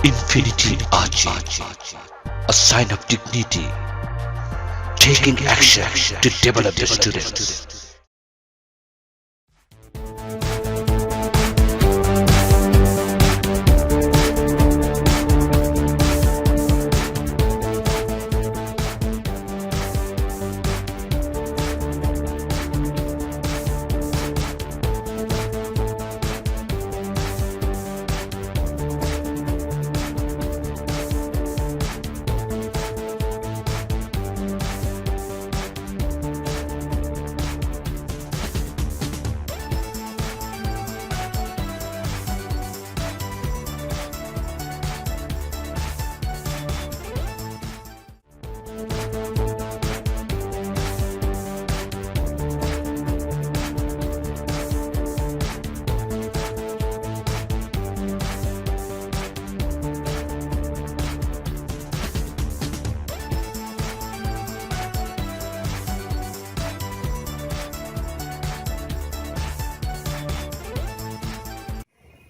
Infinity Ahzee, a sign of dignity, taking action to develop the students.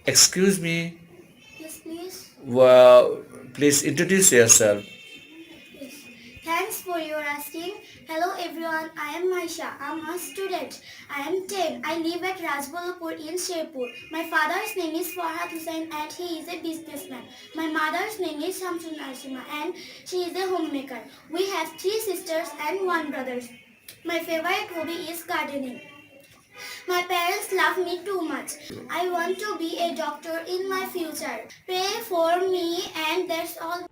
Excuse me. Yes, please. Well, please introduce yourself. Yes. Thanks for your asking. Hello everyone, I am Maisha. I'm a student. I am 10. I live at Rajbolapur in Sherpur. My father's name is Farhad Hussain and he is a businessman. My mother's name is Shamsun Nashima and she is a homemaker. We have 3 sisters and 1 brother. My favorite hobby is gardening. My parents love me too much. I want to be a doctor in my future. Pray for me and that's all.